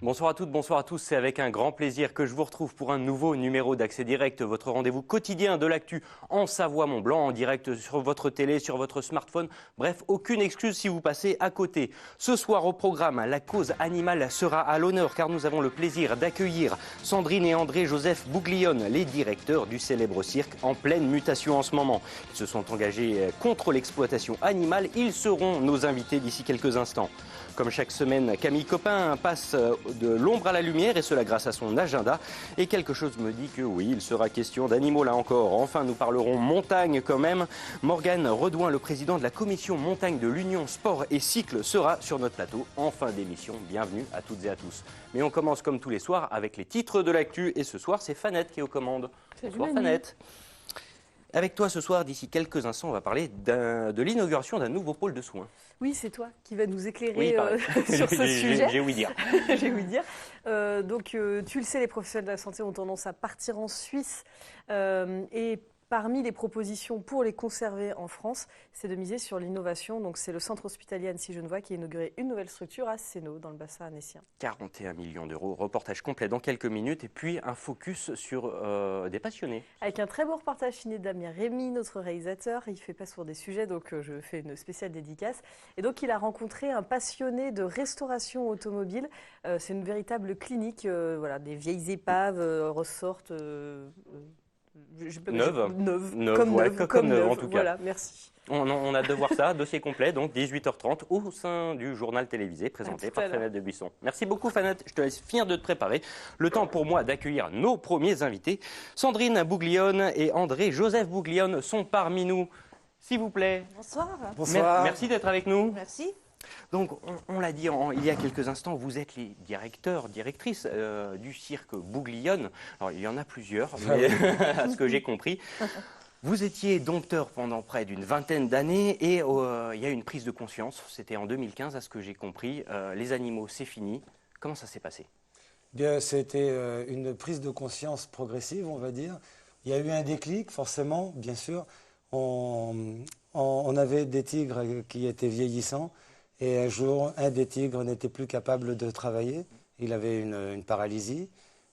Bonsoir à toutes, bonsoir à tous. C'est avec un grand plaisir que je vous retrouve pour un nouveau numéro d'Accès Direct, votre rendez-vous quotidien de l'actu en Savoie-Mont-Blanc, en direct sur votre télé, sur votre smartphone. Bref, aucune excuse si vous passez à côté. Ce soir au programme, la cause animale sera à l'honneur car nous avons le plaisir d'accueillir Sandrine et André-Joseph Bouglione, les directeurs du célèbre cirque en pleine mutation en ce moment. Ils se sont engagés contre l'exploitation animale. Ils seront nos invités d'ici quelques instants. Comme chaque semaine, Camille Copin passe de l'ombre à la lumière et cela grâce à son agenda. Et quelque chose me dit que oui, il sera question d'animaux là encore. Enfin, nous parlerons montagne quand même. Morgane Redouin, le président de la commission montagne de l'Union Sport et Cycle, sera sur notre plateau en fin d'émission. Bienvenue à toutes et à tous. Mais on commence comme tous les soirs avec les titres de l'actu. Et ce soir, c'est Fanette qui est aux commandes. Bonsoir Fanette. Avec toi ce soir, d'ici quelques instants, on va parler de l'inauguration d'un nouveau pôle de soins. Oui, c'est toi qui vas nous éclairer sur ce sujet. J'ai ouï dire. J'ai ouï dire. Tu le sais, les professionnels de la santé ont tendance à partir en Suisse et parmi les propositions pour les conserver en France, c'est de miser sur l'innovation. Donc, c'est le centre hospitalier Annecy-Genevois qui a inauguré une nouvelle structure à Sénaux, dans le bassin annécien. 41 millions d'euros. Reportage complet dans quelques minutes et puis un focus sur des passionnés. Avec un très beau reportage signé de Damien Rémy, notre réalisateur. Il fait pas sur des sujets, donc je fais une spéciale dédicace. Et donc, il a rencontré un passionné de restauration automobile. C'est une véritable clinique. Des vieilles épaves ressortent... Neuve, comme neuve, en tout cas. Voilà, merci. On a hâte de voir ça, dossier complet, donc 18h30 au sein du journal télévisé présenté par Fanette de Buisson. Merci beaucoup Fanette, je te laisse finir de te préparer. Le temps pour moi d'accueillir nos premiers invités. Sandrine Bouglione et André-Joseph Bouglione sont parmi nous. S'il vous plaît. Bonsoir. Bonsoir. Merci d'être avec nous. Merci. Donc, on l'a dit il y a quelques instants, vous êtes les directeurs, directrices du cirque Bouglione. Alors, il y en a plusieurs, mais, à ce que j'ai compris. Vous étiez dompteur pendant près d'une vingtaine d'années et il y a eu une prise de conscience. C'était en 2015, à ce que j'ai compris. Les animaux, c'est fini. Comment ça s'est passé ? Bien, c'était une prise de conscience progressive, on va dire. Il y a eu un déclic, forcément, bien sûr. On avait des tigres qui étaient vieillissants. Et un jour, un des tigres n'était plus capable de travailler. Il avait une paralysie.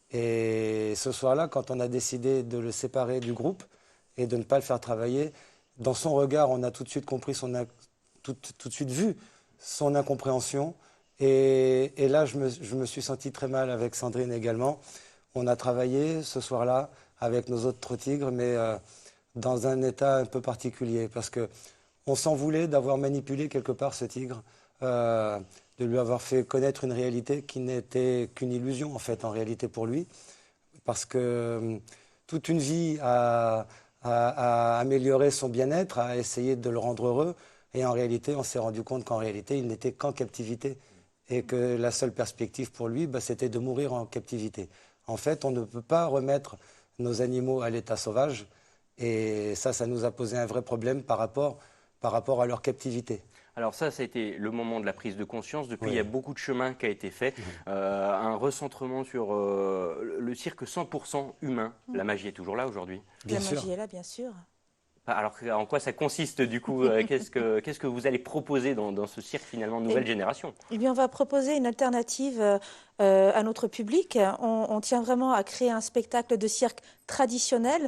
Et ce soir-là, quand on a décidé de le séparer du groupe et de ne pas le faire travailler, dans son regard, on a tout de suite compris, tout de suite vu son incompréhension. Et là, je me suis senti très mal avec Sandrine également. On a travaillé ce soir-là avec nos autres tigres, mais dans un état un peu particulier, parce que on s'en voulait d'avoir manipulé quelque part ce tigre, de lui avoir fait connaître une réalité qui n'était qu'une illusion en fait, en réalité pour lui. Parce que toute une vie à améliorer son bien-être, à essayer de le rendre heureux. Et en réalité, on s'est rendu compte qu'en réalité, il n'était qu'en captivité. Et que la seule perspective pour lui, c'était de mourir en captivité. En fait, on ne peut pas remettre nos animaux à l'état sauvage. Et ça nous a posé un vrai problème par rapport à leur captivité. Alors ça a été le moment de la prise de conscience. Depuis, il y a beaucoup de chemin qui a été fait. Un recentrement sur le cirque 100% humain. La magie est toujours là aujourd'hui. La magie est là, bien sûr. Alors, en quoi ça consiste du coup qu'est-ce que vous allez proposer dans ce cirque finalement nouvelle génération ? Eh bien, on va proposer une alternative à notre public. On tient vraiment à créer un spectacle de cirque traditionnel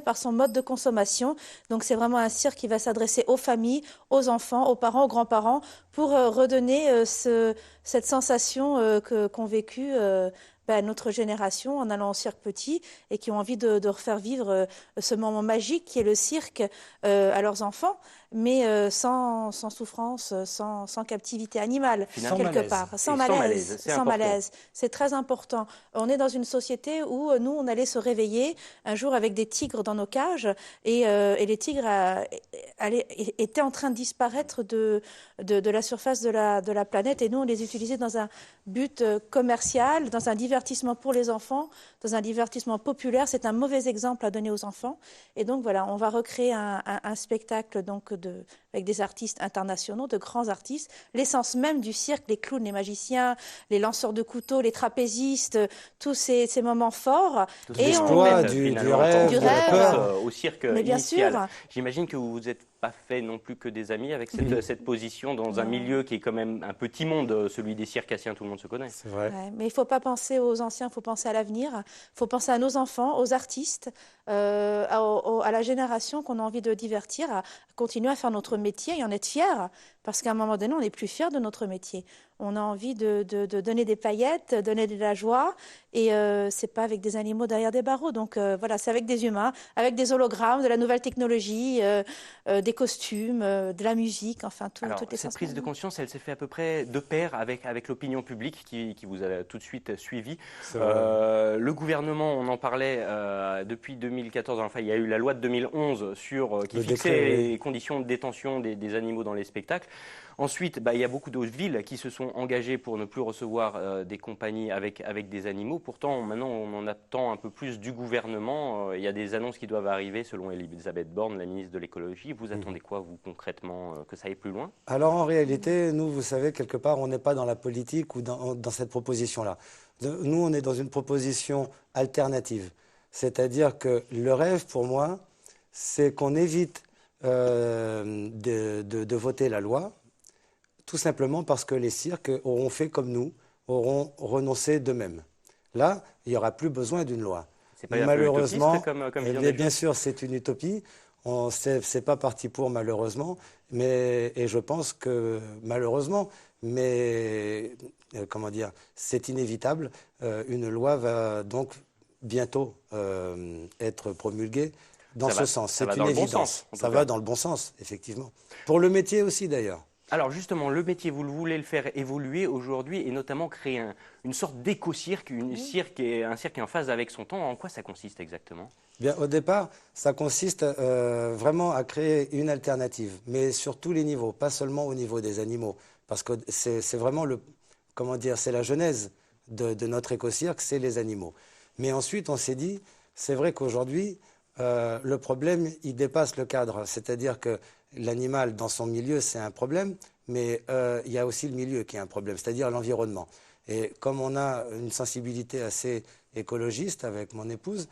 par son mode de consommation. Donc, c'est vraiment un cirque qui va s'adresser aux familles, aux enfants, aux parents, aux grands-parents pour redonner cette sensation qu'ont vécu notre génération en allant au cirque petit et qui ont envie de refaire vivre ce moment magique qui est le cirque à leurs enfants. mais sans souffrance, sans captivité animale, Finalement, quelque malaise. part. Sans malaise, c'est Sans important. malaise. C'est très important. On est dans une société où nous, on allait se réveiller un jour avec des tigres dans nos cages et les tigres étaient en train de disparaître de la surface de la planète et nous, on les utilisait dans un but commercial, dans un divertissement pour les enfants, dans un divertissement populaire. C'est un mauvais exemple à donner aux enfants. Et donc, voilà, on va recréer un spectacle donc, avec des artistes internationaux, de grands artistes. L'essence même du cirque, les clowns, les magiciens, les lanceurs de couteaux, les trapézistes, tous ces moments forts. Tout Et ce on- qu'on L'exploit, répète, du finalement, rêve, quand du on rêve. pense au cirque Mais bien initial. sûr. J'imagine que vous n'êtes pas fait non plus que des amis avec cette position dans un milieu qui est quand même un petit monde, celui des circassiens, tout le monde se connaît. C'est vrai. Ouais, mais il ne faut pas penser aux anciens, il faut penser à l'avenir. Il faut penser à nos enfants, aux artistes, à la génération qu'on a envie de divertir, à continuer à faire notre métier et en être fiers. Parce qu'à un moment donné, on n'est plus fiers de notre métier. On a envie de donner des paillettes, donner de la joie. Et ce n'est pas avec des animaux derrière des barreaux. Donc voilà, c'est avec des humains, avec des hologrammes, de la nouvelle technologie, des costumes, de la musique, enfin tout, Alors, toutes les cette prise de conscience, elle s'est fait à peu près de pair avec l'opinion publique qui vous a tout de suite suivi. C'est vrai. Le gouvernement, on en parlait depuis 2014, enfin il y a eu la loi de 2011 qui Le fixait décret, oui. les conditions de détention des animaux dans les spectacles. Ensuite, il y a beaucoup d'autres villes qui se sont engagées pour ne plus recevoir des compagnies avec des animaux. Pourtant, maintenant, on en attend un peu plus du gouvernement. Il y a des annonces qui doivent arriver, selon Elisabeth Borne, la ministre de l'écologie. Vous attendez quoi, vous, concrètement, que ça aille plus loin? Alors en réalité, nous, vous savez, quelque part, on n'est pas dans la politique ou dans cette proposition-là. Nous, on est dans une proposition alternative. C'est-à-dire que le rêve, pour moi, c'est qu'on évite de voter la loi, tout simplement parce que les cirques auront fait comme nous, auront renoncé d'eux-mêmes. Là, il n'y aura plus besoin d'une loi. C'est pas un peu Malheureusement, utopiste comme vision des bien choses? sûr, c'est une utopie. C'est pas parti pour, malheureusement. Et je pense que, malheureusement, mais comment dire, c'est inévitable. Une loi va donc bientôt être promulguée dans ce sens. ça va C'est dans une le bon évidence. sens, en tout Ça cas. va dans le bon sens, effectivement. Pour le métier aussi, d'ailleurs. Alors justement, le métier, vous voulez le faire évoluer aujourd'hui et notamment créer une sorte d'éco-cirque, un cirque qui est en phase avec son temps. En quoi ça consiste exactement? Bien, au départ, ça consiste vraiment à créer une alternative, mais sur tous les niveaux, pas seulement au niveau des animaux, parce que c'est vraiment comment dire, c'est la genèse de notre éco-cirque, c'est les animaux. Mais ensuite, on s'est dit, c'est vrai qu'aujourd'hui, le problème, il dépasse le cadre, c'est-à-dire que l'animal dans son milieu, c'est un problème, mais il y a aussi le milieu qui est un problème, c'est-à-dire l'environnement. Et comme on a une sensibilité assez écologiste avec mon épouse,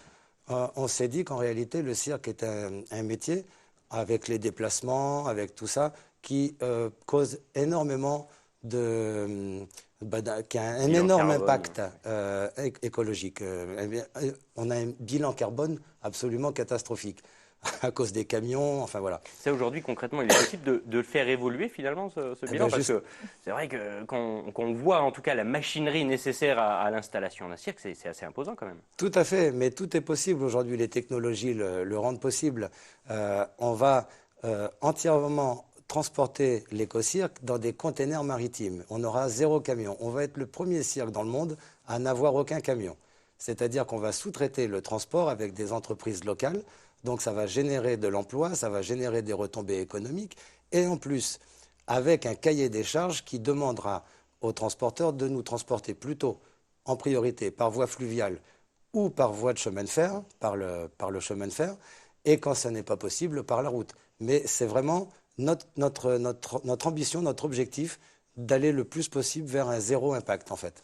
on s'est dit qu'en réalité, le cirque est un métier, avec les déplacements, avec tout ça, qui cause énormément qui a un Bilan énorme carbone. impact écologique. On a un bilan carbone absolument catastrophique à cause des camions, enfin voilà. Ça, aujourd'hui, concrètement, il est possible de le faire évoluer finalement, ce bilan? Parce que c'est vrai que quand on voit en tout cas la machinerie nécessaire à l'installation d'un cirque, c'est assez imposant quand même. Tout à fait, mais tout est possible aujourd'hui. Les technologies le rendent possible. On va entièrement transporter l'éco-cirque dans des containers maritimes. On aura 0 camion. On va être le premier cirque dans le monde à n'avoir aucun camion. C'est-à-dire qu'on va sous-traiter le transport avec des entreprises locales. Donc ça va générer de l'emploi, ça va générer des retombées économiques. Et en plus, avec un cahier des charges qui demandera aux transporteurs de nous transporter plutôt en priorité par voie fluviale ou par voie de chemin de fer, par le chemin de fer, et quand ce n'est pas possible, par la route. Mais c'est vraiment notre ambition, notre objectif, d'aller le plus possible vers un 0 impact, en fait.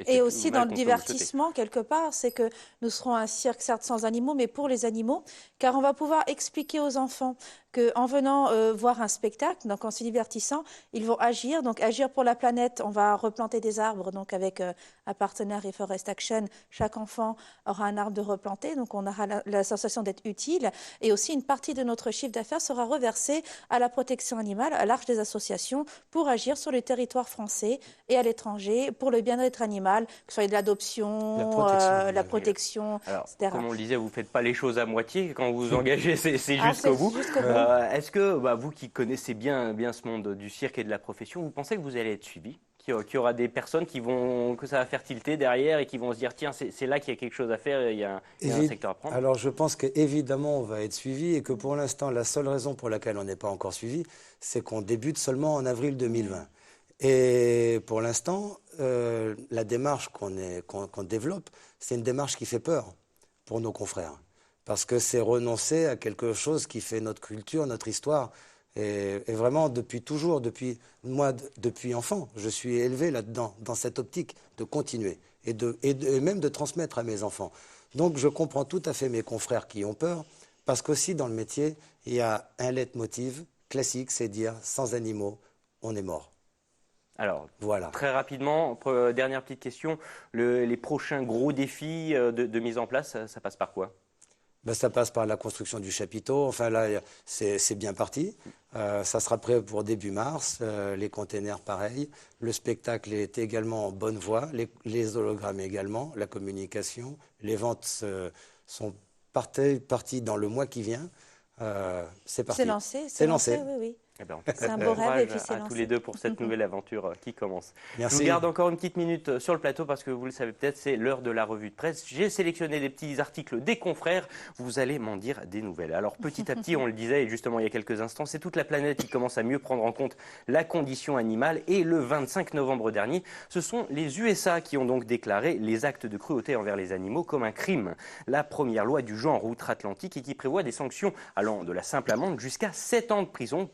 Et aussi dans le divertissement, quelque part, c'est que nous serons un cirque, certes sans animaux, mais pour les animaux, car on va pouvoir expliquer aux enfants qu'en venant voir un spectacle, donc en se divertissant, ils vont agir. Donc agir pour la planète, on va replanter des arbres, donc avec un partenaire Reforest Action, chaque enfant aura un arbre de replanter, donc on aura la sensation d'être utile. Et aussi une partie de notre chiffre d'affaires sera reversée à la protection animale, à l'Arche des associations, pour agir sur le territoire français et à l'étranger pour le bien-être animal animal, que ce soit de l'adoption, la protection, Alors, etc. comme on le disait, vous ne faites pas les choses à moitié. Quand vous vous engagez, c'est jusqu'au bout. Jusqu'au bout. Est-ce que vous qui connaissez bien ce monde du cirque et de la profession, vous pensez que vous allez être suivi, qu'il y aura des personnes que ça va faire tilter derrière et qui vont se dire tiens, c'est là qu'il y a quelque chose à faire, il y a un secteur à prendre? Alors je pense qu'évidemment on va être suivi et que pour l'instant la seule raison pour laquelle on n'est pas encore suivi, c'est qu'on débute seulement en avril 2020. Et pour l'instant, la démarche qu'on développe, c'est une démarche qui fait peur pour nos confrères. Parce que c'est renoncer à quelque chose qui fait notre culture, notre histoire. Et vraiment, depuis toujours, depuis enfant, je suis élevé là-dedans, dans cette optique de continuer et même de transmettre à mes enfants. Donc je comprends tout à fait mes confrères qui ont peur, parce qu'aussi dans le métier, il y a un leitmotiv classique, c'est dire sans animaux, on est mort. Alors, voilà. Très rapidement, dernière petite question, les prochains gros défis de mise en place, ça passe par quoi? Ben, ça passe par la construction du chapiteau. Enfin là, c'est bien parti. Ça sera prêt pour début mars. Les containers, pareil. Le spectacle est également en bonne voie. Les hologrammes également. La communication. Les ventes sont parties dans le mois qui vient. C'est parti. C'est lancé, oui, oui. Eh ben, c'est un beau rêve et puis c'est à lancé. tous les deux pour cette nouvelle aventure qui commence. Merci. Je vous garde encore une petite minute sur le plateau parce que vous le savez peut-être, c'est l'heure de la revue de presse. J'ai sélectionné des petits articles des confrères. Vous allez m'en dire des nouvelles. Alors petit à petit, on le disait et justement il y a quelques instants, c'est toute la planète qui commence à mieux prendre en compte la condition animale. Et le 25 novembre dernier, ce sont les USA qui ont donc déclaré les actes de cruauté envers les animaux comme un crime. La première loi du genre outre-Atlantique et qui prévoit des sanctions allant de la simple amende jusqu'à 7 ans de prison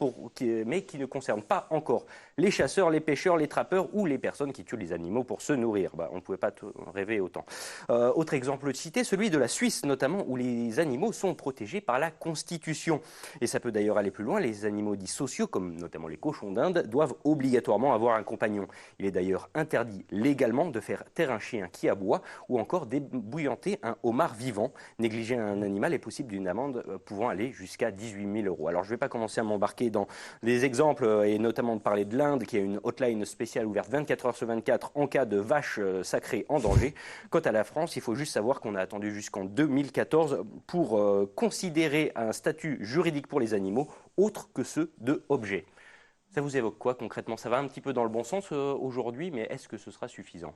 mais qui ne concerne pas encore les chasseurs, les pêcheurs, les trappeurs ou les personnes qui tuent les animaux pour se nourrir. On ne pouvait pas rêver autant. Autre exemple cité, celui de la Suisse notamment, où les animaux sont protégés par la Constitution. Et ça peut d'ailleurs aller plus loin, les animaux dits sociaux, comme notamment les cochons d'Inde, doivent obligatoirement avoir un compagnon. Il est d'ailleurs interdit légalement de faire taire un chien qui aboie ou encore débouillanter un homard vivant. Négliger un animal est possible d'une amende pouvant aller jusqu'à 18 000 €. Alors je ne vais pas commencer à m'embarquer dans des exemples et notamment de parler de l'Inde qui a une hotline spéciale ouverte 24 heures sur 24 en cas de vaches sacrées en danger. Quant à la France, il faut juste savoir qu'on a attendu jusqu'en 2014 pour considérer un statut juridique pour les animaux autre que ceux de objets. Ça vous évoque quoi concrètement? Ça va un petit peu dans le bon sens aujourd'hui, mais est-ce que ce sera suffisant?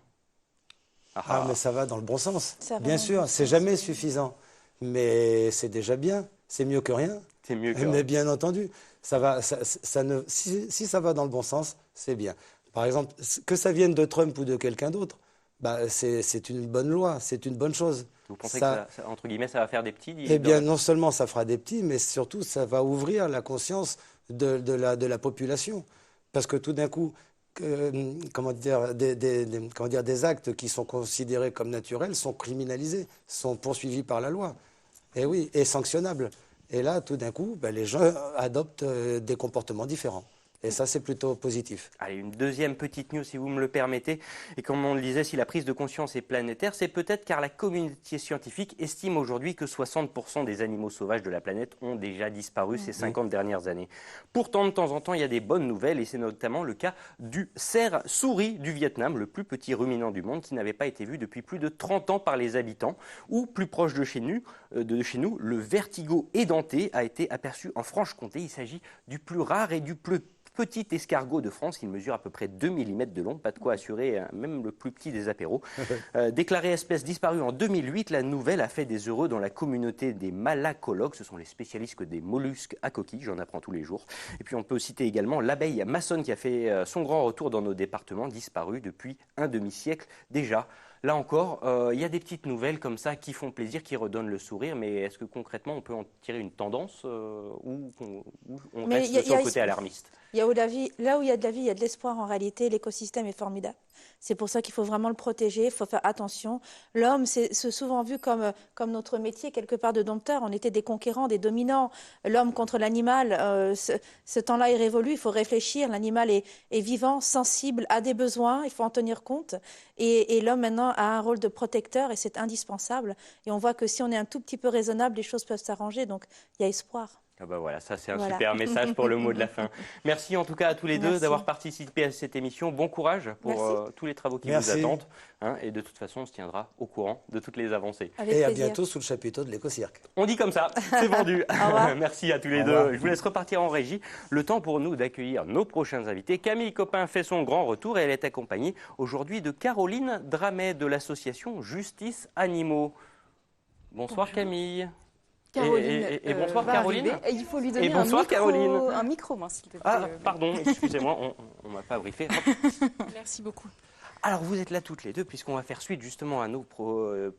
Mais ça va dans le bon sens. Bien sûr, c'est jamais suffisant. Mais c'est déjà bien. C'est mieux que rien. C'est mieux que Mais bien entendu, si ça va dans le bon sens, c'est bien. Par exemple, que ça vienne de Trump ou de quelqu'un d'autre, c'est une bonne loi, c'est une bonne chose. Vous pensez que entre guillemets, ça va faire des petits? Eh bien, non seulement ça fera des petits, mais surtout ça va ouvrir la conscience de la population. Parce que tout d'un coup, des actes qui sont considérés comme naturels sont criminalisés, sont poursuivis par la loi. Et oui, et sanctionnables. Et là, tout d'un coup, les gens adoptent des comportements différents. Et ça, c'est plutôt positif. Allez, une deuxième petite news, si vous me le permettez. Et comme on le disait, si la prise de conscience est planétaire, c'est peut-être car la communauté scientifique estime aujourd'hui que 60% des animaux sauvages de la planète ont déjà disparu ces 50 dernières années. Pourtant, de temps en temps, il y a des bonnes nouvelles, et c'est notamment le cas du cerf-souris du Vietnam, le plus petit ruminant du monde, qui n'avait pas été vu depuis plus de 30 ans par les habitants. Ou plus proche de chez nous, le vertigo édenté a été aperçu en Franche-Comté. Il s'agit du plus rare et du plus petit escargot de France. Il mesure à peu près 2 mm de long, pas de quoi assurer même le plus petit des apéros. Déclarée espèce disparue en 2008, la nouvelle a fait des heureux dans la communauté des malacologues. Ce sont les spécialistes des mollusques à coquilles, j'en apprends tous les jours. Et puis on peut citer également l'abeille maçonne qui a fait son grand retour dans nos départements, disparue depuis un demi-siècle déjà. Là encore, il y a des petites nouvelles comme ça qui font plaisir, qui redonnent le sourire, mais est-ce que concrètement on peut en tirer une tendance ou on reste sur le côté alarmiste? Là où il y a de la vie, il y a de l'espoir en réalité. L'écosystème est formidable. C'est pour ça qu'il faut vraiment le protéger, il faut faire attention. L'homme, c'est souvent vu comme notre métier, quelque part, de dompteur. On était des conquérants, des dominants. L'homme contre l'animal, ce temps-là est révolu, il faut réfléchir. L'animal est vivant, sensible, a des besoins, il faut en tenir compte. Et l'homme, maintenant, a un rôle de protecteur et c'est indispensable. Et on voit que si on est un tout petit peu raisonnable, les choses peuvent s'arranger. Donc, il y a espoir. Ah bah voilà, ça c'est un Voilà. super message pour le mot de la fin. Merci en tout cas à tous les deux Merci. d'avoir participé à cette émission. Bon courage pour Merci. tous les travaux qui Merci. vous attendent. Et de toute façon, on se tiendra au courant de toutes les avancées. Avec Et à plaisir. bientôt sous le chapiteau de l'éco-cirque. On dit comme ça, c'est vendu. revoir. Merci à tous les Au deux. revoir. Je vous laisse repartir en régie. Le temps pour nous d'accueillir nos prochains invités. Camille Copin fait son grand retour et elle est accompagnée aujourd'hui de Caroline Dramet de l'association Justice Animaux. Bonsoir Bonjour. Camille. Caroline, Et bonsoir va Caroline. arriver. Et il faut lui donner bonsoir, Caroline. un micro, s'il te plaît. Ah, pardon, excusez-moi, on m'a pas briefé. Hop. Merci beaucoup. Alors, vous êtes là toutes les deux, puisqu'on va faire suite justement à nos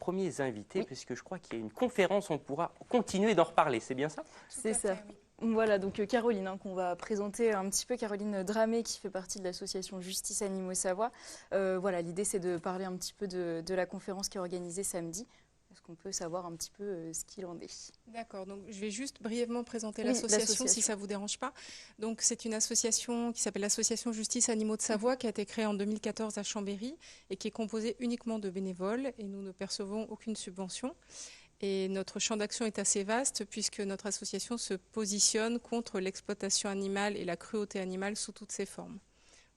premiers invités, puisque je crois qu'il y a une conférence, on pourra continuer d'en reparler, c'est bien ça? C'est ça. Voilà, donc Caroline, qu'on va présenter un petit peu, Caroline Dramet, qui fait partie de l'association Justice Animaux Savoie. Voilà, l'idée, c'est de parler un petit peu de la conférence qui est organisée samedi. Est-ce qu'on peut savoir un petit peu ce qu'il en est? D'accord, donc je vais juste brièvement présenter Oui, l'association si ça ne vous dérange pas. Donc c'est une association qui s'appelle l'Association Justice Animaux de Savoie qui a été créée en 2014 à Chambéry et qui est composée uniquement de bénévoles et nous ne percevons aucune subvention. Et notre champ d'action est assez vaste puisque notre association se positionne contre l'exploitation animale et la cruauté animale sous toutes ses formes.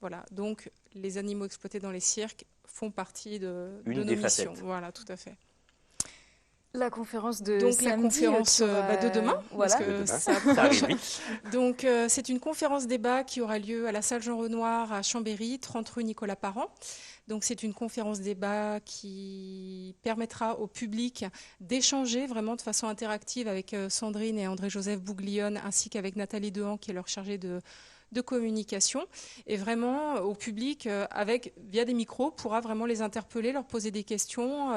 Voilà, donc les animaux exploités dans les cirques font partie de nos des missions. facettes. Voilà, tout à fait. La conférence de Donc samedi, la conférence qui aura- de demain, voilà. parce que De demain, ça ça arrive vite. Donc c'est une conférence débat qui aura lieu à la salle Jean Renoir à Chambéry, 30 rue Nicolas Parent. Donc c'est une conférence débat qui permettra au public d'échanger vraiment de façon interactive avec Sandrine et André-Joseph Bouglione ainsi qu'avec Nathalie Dehan qui est leur chargée de communication et vraiment au public via des micros pourra vraiment les interpeller, leur poser des questions,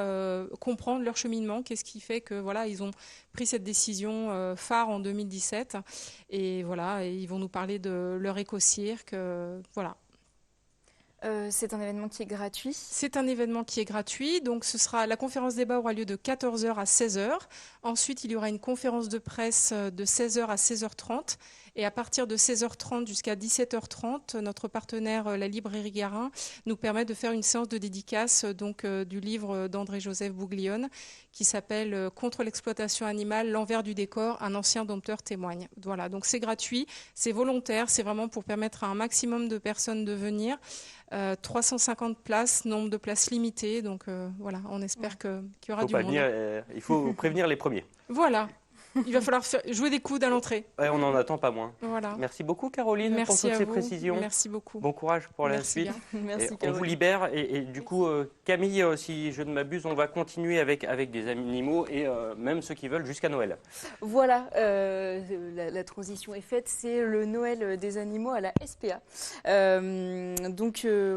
comprendre leur cheminement, qu'est-ce qui fait que voilà ils ont pris cette décision phare en 2017 et voilà et ils vont nous parler de leur éco-cirque, voilà. C'est un événement qui est gratuit. C'est un événement qui est gratuit, donc la conférence débat aura lieu de 14h à 16h. Ensuite, il y aura une conférence de presse de 16h à 16h30. Et à partir de 16h30 jusqu'à 17h30, notre partenaire, la librairie Garin, nous permet de faire une séance de dédicace du livre d'André-Joseph Bouglione qui s'appelle Contre l'exploitation animale, l'envers du décor, un ancien dompteur témoigne. Voilà, donc c'est gratuit, c'est volontaire, c'est vraiment pour permettre à un maximum de personnes de venir. 350 places, nombre de places limité, donc voilà, on espère qu'il y aura Faut du pas monde. venir, il faut prévenir les premiers. Voilà, il va falloir jouer des coudes à l'entrée. Ouais, on n'en attend pas moins. Voilà. Merci beaucoup Caroline pour Merci toutes à ces vous. précisions. Merci beaucoup. Bon courage pour la Merci suite. bien. Merci Et on Caroline. vous libère et du coup Camille, si je ne m'abuse, on va continuer avec des animaux et même ceux qui veulent jusqu'à Noël. Voilà, la transition est faite, c'est le Noël des animaux à la SPA.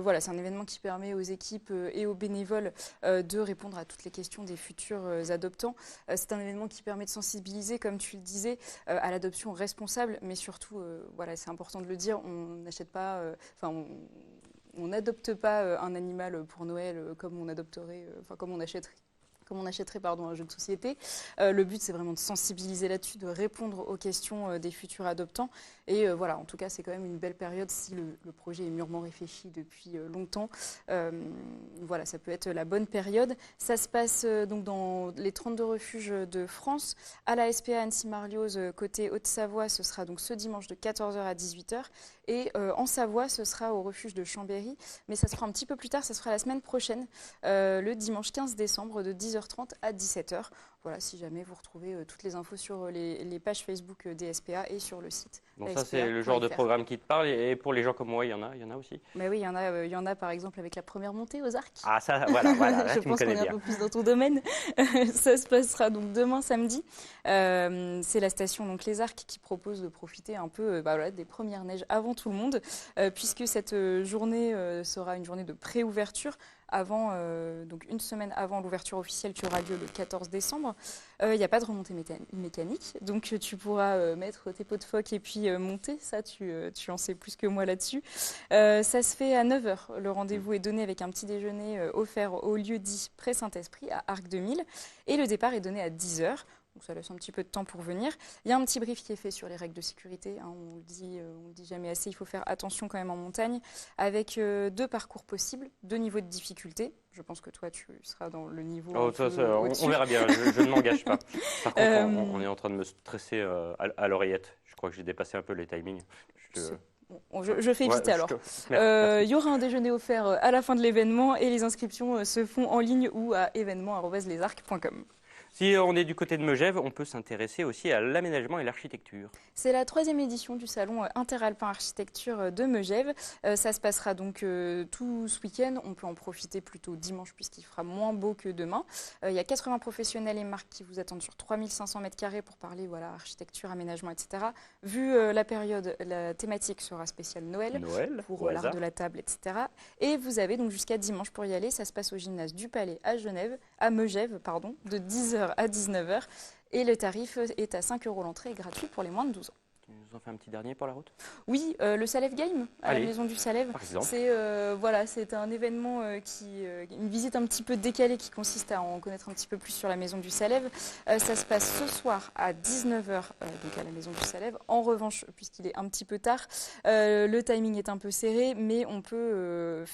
Voilà, c'est un événement qui permet aux équipes et aux bénévoles de répondre à toutes les questions des futurs adoptants. C'est un événement qui permet de sensibiliser, comme tu le disais, à l'adoption responsable, mais surtout, voilà, c'est important de le dire, on n'achète pas, on n'adopte pas un animal pour Noël comme on adopterait, comme on achèterait un jeu de société. Le but, c'est vraiment de sensibiliser là-dessus, de répondre aux questions des futurs adoptants. Et voilà, en tout cas, c'est quand même une belle période si le projet est mûrement réfléchi depuis longtemps. Voilà, ça peut être la bonne période. Ça se passe donc dans les 32 refuges de France. À la SPA Annecy-Marlioz, côté Haute-Savoie, ce sera donc ce dimanche de 14h à 18h. Et en Savoie, ce sera au refuge de Chambéry. Mais ça se fera un petit peu plus tard, ça se fera la semaine prochaine, le dimanche 15 décembre de 10h30 à 17h. Voilà, si jamais vous retrouvez toutes les infos sur les pages Facebook des SPA et sur le site. Bon, ça c'est le genre de programme qui te parle et pour les gens comme moi, il y en a aussi. Mais oui, il y en a par exemple avec la première montée aux Arcs. Ah ça, voilà, là, Je tu me pense qu'on connais est un bien. peu plus dans ton domaine. Ça se passera donc demain samedi. C'est la station donc Les Arcs qui propose de profiter un peu des premières neiges avant tout le monde, puisque cette journée sera une journée de pré-ouverture. Donc une semaine avant l'ouverture officielle qui aura lieu le 14 décembre. Il n'y a pas de remontée mécanique, donc tu pourras mettre tes pots de phoque et puis monter. Ça, tu en sais plus que moi là-dessus. Ça se fait à 9h. Le rendez-vous est donné avec un petit déjeuner offert au lieu dit Pré Saint-Esprit à Arc 2000. Et le départ est donné à 10h. Donc ça laisse un petit peu de temps pour venir. Il y a un petit brief qui est fait sur les règles de sécurité. Hein, on le dit jamais assez, il faut faire attention quand même en montagne, avec 2 parcours possibles, 2 niveaux de difficulté. Je pense que toi, tu seras dans le niveau on verra bien, je ne m'engage pas. Par contre, on est en train de me stresser à l'oreillette. Je crois que j'ai dépassé un peu les timings. Je fais vite alors. Il y aura un déjeuner offert à la fin de l'événement et les inscriptions se font en ligne ou à événements@lesarcs.com. Si on est du côté de Megève, on peut s'intéresser aussi à l'aménagement et l'architecture. C'est la 3e édition du salon Interalpin Architecture de Megève. Ça se passera donc tout ce week-end. On peut en profiter plutôt dimanche puisqu'il fera moins beau que demain. Il y a 80 professionnels et marques qui vous attendent sur 3500 m² pour parler architecture, aménagement, etc. Vu la période, la thématique sera spéciale Noël pour l'art de la table, etc. Et vous avez donc jusqu'à dimanche pour y aller. Ça se passe au gymnase du Palais à Megève, de 10h à 19h. Et le tarif est à 5 € l'entrée et gratuit pour les moins de 12 ans. Tu nous en fais un petit dernier pour la route? Oui, le Salève Game à la Maison du Salève. C'est un événement une visite un petit peu décalée qui consiste à en connaître un petit peu plus sur la Maison du Salève. Ça se passe ce soir à 19h donc à la Maison du Salève. En revanche, puisqu'il est un petit peu tard, le timing est un peu serré, mais on peut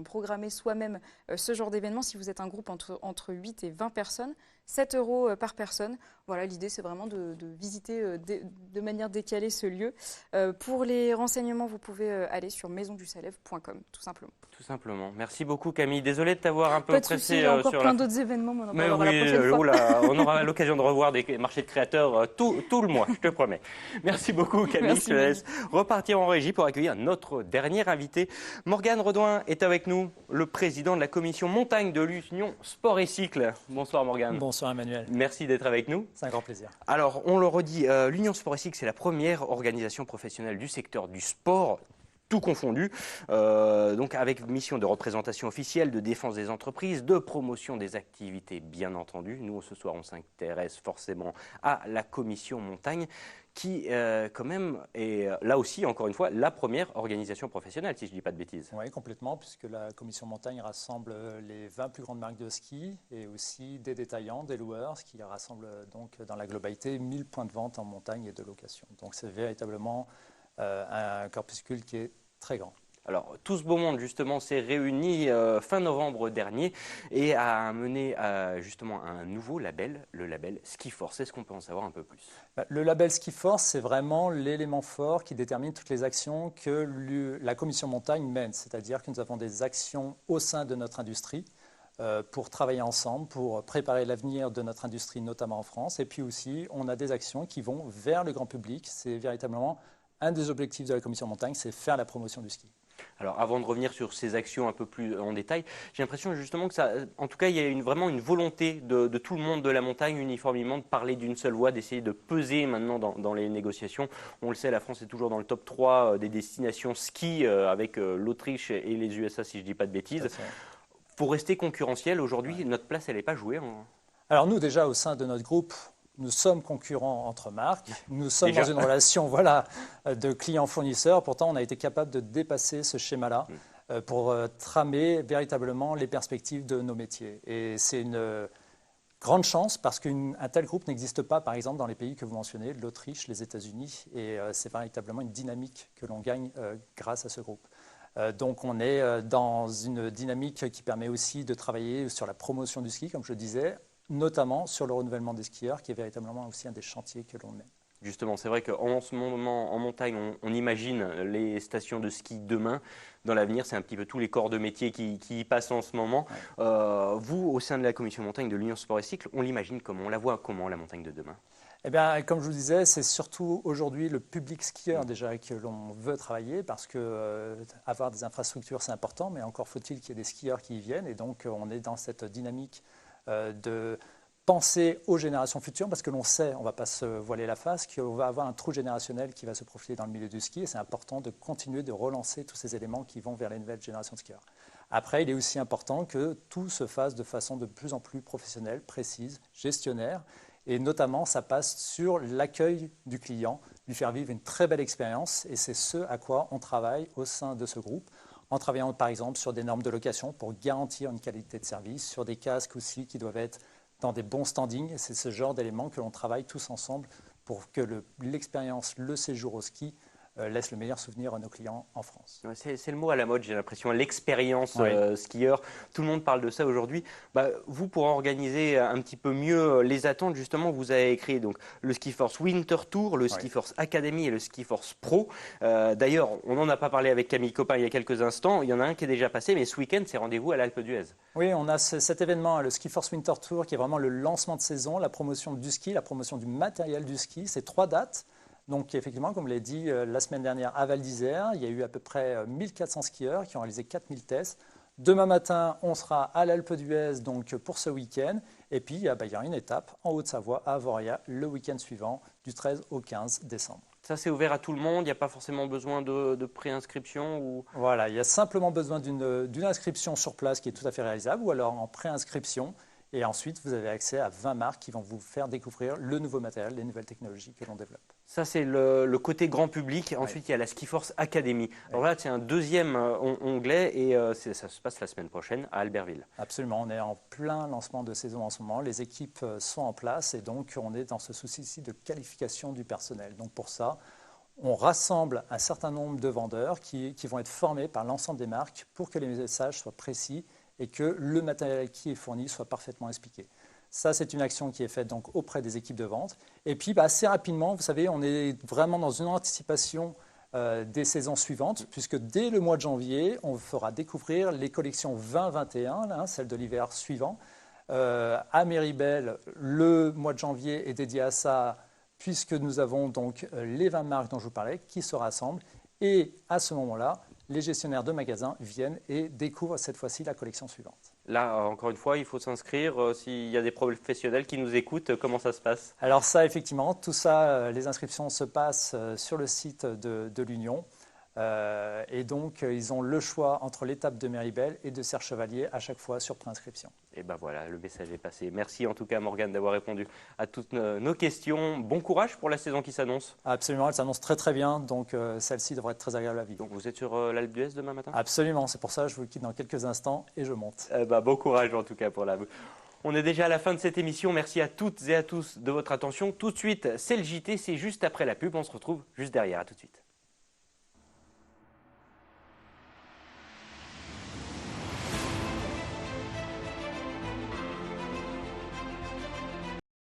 programmer soi-même ce genre d'événement si vous êtes un groupe entre 8 et 20 personnes. 7 € par personne. Voilà, l'idée c'est vraiment de visiter de manière décalée ce lieu. Pour les renseignements, vous pouvez aller sur maisondusalève.com, tout simplement. Tout simplement. Merci beaucoup Camille. Désolé de t'avoir un peu pressé. Il y a encore plein d'autres événements, mais on en parlera la prochaine fois. On aura l'occasion de revoir des marchés de créateurs tout le mois, je te promets. Merci beaucoup Camille. Merci, je te laisse repartir en régie pour accueillir notre dernier invité. Morgane Redouin est avec nous, le président de la commission montagne de l'Union Sport et Cycle. Bonsoir Morgane. Bonsoir Emmanuel. Merci d'être avec nous. C'est un grand plaisir. Alors, on le redit, l'Union Sport et Cycle, c'est la première organisation professionnelle du secteur du sport, tout confondu, donc avec mission de représentation officielle, de défense des entreprises, de promotion des activités, bien entendu. Nous, ce soir, on s'intéresse forcément à la commission montagne, qui, quand même, est là aussi, encore une fois, la première organisation professionnelle, si je ne dis pas de bêtises. Oui, complètement, puisque la commission montagne rassemble les 20 plus grandes marques de ski et aussi des détaillants, des loueurs, ce qui rassemble donc dans la globalité 1000 points de vente en montagne et de location. Donc c'est véritablement un corpuscule qui est très grand. Alors, tout ce beau monde, justement, s'est réuni fin novembre dernier et a mené justement un nouveau label, le label Ski-Force. Est-ce qu'on peut en savoir un peu plus? Le label Ski-Force, c'est vraiment l'élément fort qui détermine toutes les actions que la commission montagne mène. C'est-à-dire que nous avons des actions au sein de notre industrie pour travailler ensemble, pour préparer l'avenir de notre industrie, notamment en France. Et puis aussi, on a des actions qui vont vers le grand public. C'est véritablement un des objectifs de la commission montagne, c'est faire la promotion du ski. Alors, avant de revenir sur ces actions un peu plus en détail, j'ai l'impression justement que ça, en tout cas, il y a vraiment une volonté de tout le monde de la montagne uniformément de parler d'une seule voix, d'essayer de peser maintenant dans les négociations. On le sait, la France est toujours dans le top 3 des destinations ski avec l'Autriche et les USA, si je ne dis pas de bêtises. Pour rester concurrentiel, aujourd'hui, notre place, elle n'est pas jouée. Alors nous, déjà, au sein de notre groupe, nous sommes concurrents entre marques, nous sommes dans une relation de client-fournisseur. Pourtant, on a été capable de dépasser ce schéma-là pour tramer véritablement les perspectives de nos métiers. Et c'est une grande chance parce qu'un tel groupe n'existe pas, par exemple, dans les pays que vous mentionnez, l'Autriche, les États-Unis. Et c'est véritablement une dynamique que l'on gagne grâce à ce groupe. Donc on est dans une dynamique qui permet aussi de travailler sur la promotion du ski, comme je le disais, notamment sur le renouvellement des skieurs, qui est véritablement aussi un des chantiers que l'on mène. Justement, c'est vrai qu'en ce moment, en montagne, on imagine les stations de ski demain. Dans l'avenir, c'est un petit peu tous les corps de métier qui y passent en ce moment. Ouais. Vous, au sein de la commission montagne de l'Union Sport et Cycle, on l'imagine comment? On la voit comment, la montagne de demain? Eh bien, comme je vous disais, c'est surtout aujourd'hui le public skieur déjà que l'on veut travailler parce que avoir des infrastructures, c'est important, mais encore faut-il qu'il y ait des skieurs qui y viennent. Et donc, on est dans cette dynamique de penser aux générations futures, parce que l'on sait, on ne va pas se voiler la face, qu'on va avoir un trou générationnel qui va se profiler dans le milieu du ski, et c'est important de continuer de relancer tous ces éléments qui vont vers les nouvelles générations de skieurs. Après, il est aussi important que tout se fasse de façon de plus en plus professionnelle, précise, gestionnaire, et notamment, ça passe sur l'accueil du client, lui faire vivre une très belle expérience, et c'est ce à quoi on travaille au sein de ce groupe, en travaillant par exemple sur des normes de location pour garantir une qualité de service, sur des casques aussi qui doivent être dans des bons standings. Et c'est ce genre d'éléments que l'on travaille tous ensemble pour que l'expérience, le séjour au ski laisse le meilleur souvenir à nos clients en France. Ouais, c'est le mot à la mode, j'ai l'impression, l'expérience Oui. skieur. Tout le monde parle de ça aujourd'hui. Vous, pour organiser un petit peu mieux les attentes, justement, vous avez écrit donc, le Ski-Force Winter Tour, le Ski-Force Academy et le Ski-Force Pro. D'ailleurs, on n'en a pas parlé avec Camille Copin il y a quelques instants. Il y en a un qui est déjà passé, mais ce week-end, c'est rendez-vous à l'Alpe d'Huez. Oui, on a cet événement, le Ski-Force Winter Tour, qui est vraiment le lancement de saison, la promotion du ski, la promotion du matériel du ski. C'est 3 dates. Donc effectivement, comme je l'ai dit, la semaine dernière à Val d'Isère, il y a eu à peu près 1400 skieurs qui ont réalisé 4000 tests. Demain matin, on sera à l'Alpe d'Huez donc, pour ce week-end. Et puis, il y a une étape en Haute-Savoie, à Avoria, le week-end suivant, du 13 au 15 décembre. Ça, c'est ouvert à tout le monde. Il n'y a pas forcément besoin de préinscription ou... Voilà, il y a simplement besoin d'une inscription sur place qui est tout à fait réalisable ou alors en préinscription. Et ensuite, vous avez accès à 20 marques qui vont vous faire découvrir le nouveau matériel, les nouvelles technologies que l'on développe. Ça, c'est le côté grand public. Ensuite, il y a la Ski-Force Academy. Alors là, c'est un deuxième onglet et ça se passe la semaine prochaine à Albertville. Absolument, on est en plein lancement de saison en ce moment. Les équipes sont en place et donc on est dans ce souci-ci de qualification du personnel. Donc pour ça, on rassemble un certain nombre de vendeurs qui vont être formés par l'ensemble des marques pour que les messages soient précis et que le matériel qui est fourni soit parfaitement expliqué. Ça, c'est une action qui est faite donc auprès des équipes de vente. Et puis, assez rapidement, vous savez, on est vraiment dans une anticipation des saisons suivantes, puisque dès le mois de janvier, on fera découvrir les collections 2021, celles de l'hiver suivant. À Méribel, le mois de janvier est dédié à ça, puisque nous avons donc les 20 marques dont je vous parlais qui se rassemblent. Et à ce moment-là, les gestionnaires de magasins viennent et découvrent cette fois-ci la collection suivante. Là, encore une fois, il faut s'inscrire. S'il y a des professionnels qui nous écoutent, comment ça se passe? Alors ça, effectivement, tout ça, les inscriptions se passent sur le site de l'Union. Et donc, ils ont le choix entre l'étape de Méribel et de Serre-Chevalier à chaque fois sur préinscription. Et ben voilà, le message est passé. Merci en tout cas, Morgane, d'avoir répondu à toutes nos questions. Bon courage pour la saison qui s'annonce. Absolument, elle s'annonce très très bien, donc celle-ci devrait être très agréable à vivre. Donc vous êtes sur l'Alpe d'Huez demain matin? Absolument, c'est pour ça que je vous quitte dans quelques instants et je monte. Bon courage en tout cas pour la... On est déjà à la fin de cette émission. Merci à toutes et à tous de votre attention. Tout de suite, c'est le JT, c'est juste après la pub. On se retrouve juste derrière. À tout de suite.